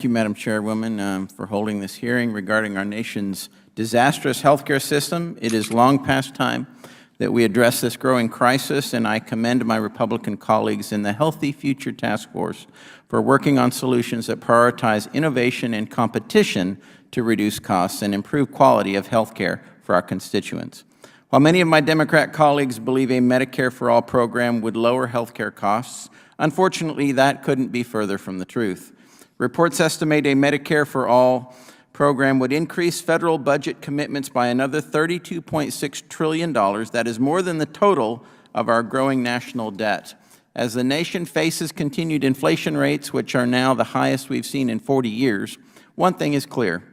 Thank you, Madam Chairwoman, for holding this hearing regarding our nation's disastrous healthcare system. It is long past time that we address this growing crisis, and I commend my Republican colleagues in the Healthy Future Task Force for working on solutions that prioritize innovation and competition to reduce costs and improve quality of healthcare for our constituents. While many of my Democrat colleagues believe a Medicare for All program would lower healthcare costs, unfortunately, that couldn't be further from the truth. Reports estimate a Medicare for All program would increase federal budget commitments by another $32.6 trillion. That is more than the total of our growing national debt. As the nation faces continued inflation rates, which are now the highest we've seen in 40 years, one thing is clear.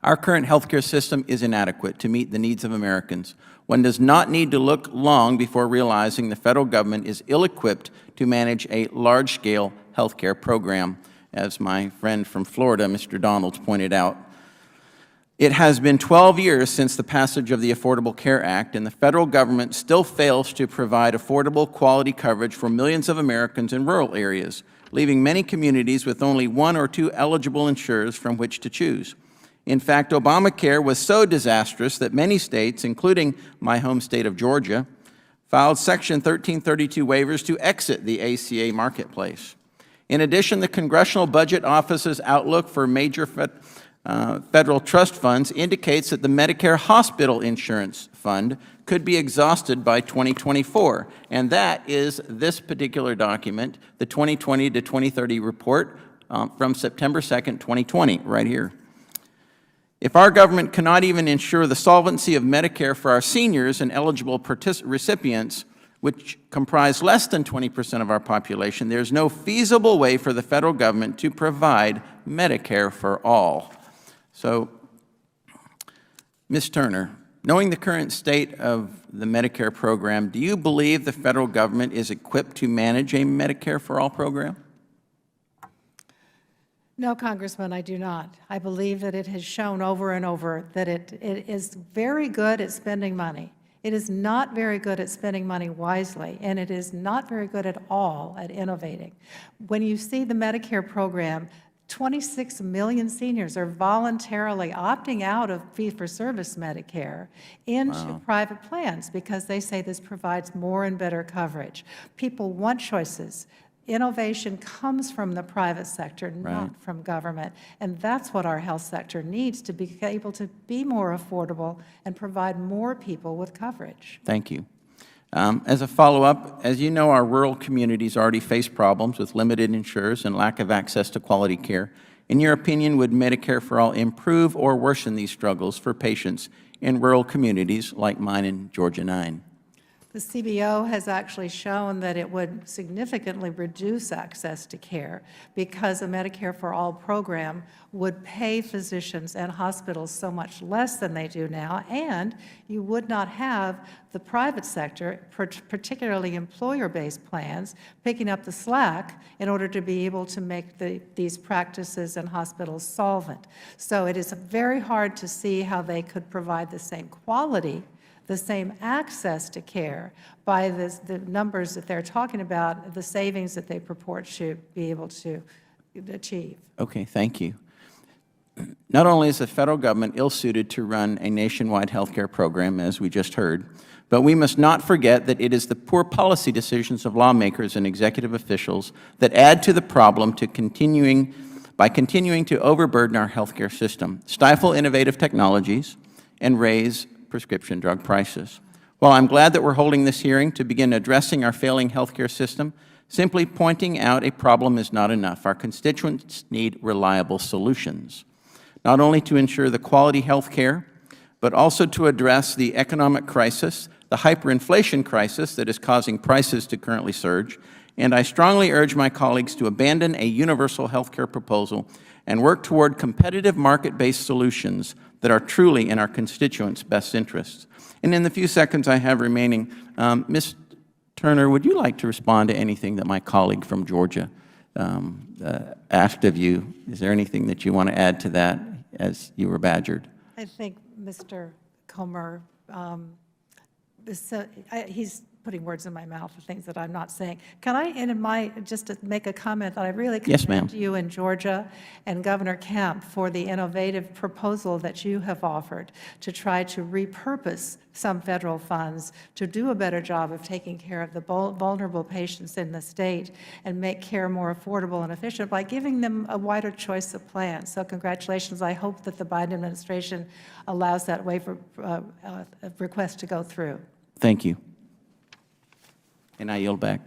Our current healthcare system is inadequate to meet the needs of Americans. One does not need to look long before realizing the federal government is ill-equipped to manage a large-scale healthcare program, as my friend from Florida, Mr. Donalds, pointed out. It has been 12 years since the passage of the Affordable Care Act, and the federal government still fails to provide affordable, quality coverage for millions of Americans in rural areas, leaving many communities with only one or two eligible insurers from which to choose. In fact, Obamacare was so disastrous that many states, including my home state of Georgia, filed Section 1332 waivers to exit the ACA marketplace. In addition, the Congressional Budget Office's outlook for major federal trust funds indicates that the Medicare Hospital Insurance Fund could be exhausted by 2024, and that is this particular document, the 2020 to 2030 report from September 2nd, 2020, right here. If our government cannot even ensure the solvency of Medicare for our seniors and eligible recipients, which comprise less than 20% of our population, there's no feasible way for the federal government to provide Medicare for all. So, Ms. Turner, knowing the current state of the Medicare program, do you believe the federal government is equipped to manage a Medicare for all program? No, Congressman, I do not. I believe that it has shown over and over that it is very good at spending money. It is not very good at spending money wisely, and it is not very good at all at innovating. When you see the Medicare program, 26 million seniors are voluntarily opting out of fee-for-service Medicare into private plans because they say this provides more and better coverage. People want choices. Innovation comes from the private sector, not from government, and that's what our health sector needs to be able to be more affordable and provide more people with coverage. Thank you. As a follow-up, as you know, our rural communities already face problems with limited insurers and lack of access to quality care. In your opinion, would Medicare for All improve or worsen these struggles for patients in rural communities like mine in Georgia 9? The CBO has actually shown that it would significantly reduce access to care because a Medicare for All program would pay physicians and hospitals so much less than they do now, and you would not have the private sector, particularly employer-based plans, picking up the slack in order to be able to make these practices and hospitals solvent. So it is very hard to see how they could provide the same quality, the same access to care by the numbers that they're talking about, the savings that they purport to be able to achieve. Okay, thank you. Not only is the federal government ill-suited to run a nationwide health care program, as we just heard, but we must not forget that it is the poor policy decisions of lawmakers and executive officials that add to the problem by continuing to overburden our health care system, stifle innovative technologies, and raise prescription drug prices. While I'm glad that we're holding this hearing to begin addressing our failing healthcare system, simply pointing out a problem is not enough. Our constituents need reliable solutions, not only to ensure the quality health care, but also to address the economic crisis, the hyperinflation crisis that is causing prices to currently surge. And I strongly urge my colleagues to abandon a universal health care proposal and work toward competitive market-based solutions that are truly in our constituents' best interests. And in the few seconds I have remaining, Ms. Turner, would you like to respond to anything that my colleague from Georgia asked of you? Is there anything that you want to add to that as you were badgered? I think Mr. Comer, he's putting words in my mouth of things that I'm not saying. Can I, just to make a comment that I really Yes, ma'am. commend you and Georgia and Governor Kemp for the innovative proposal that you have offered to try to repurpose some federal funds to do a better job of taking care of the vulnerable patients in the state and make care more affordable and efficient by giving them a wider choice of plans. So congratulations. I hope that the Biden administration allows that waiver request to go through. Thank you. And I yield back.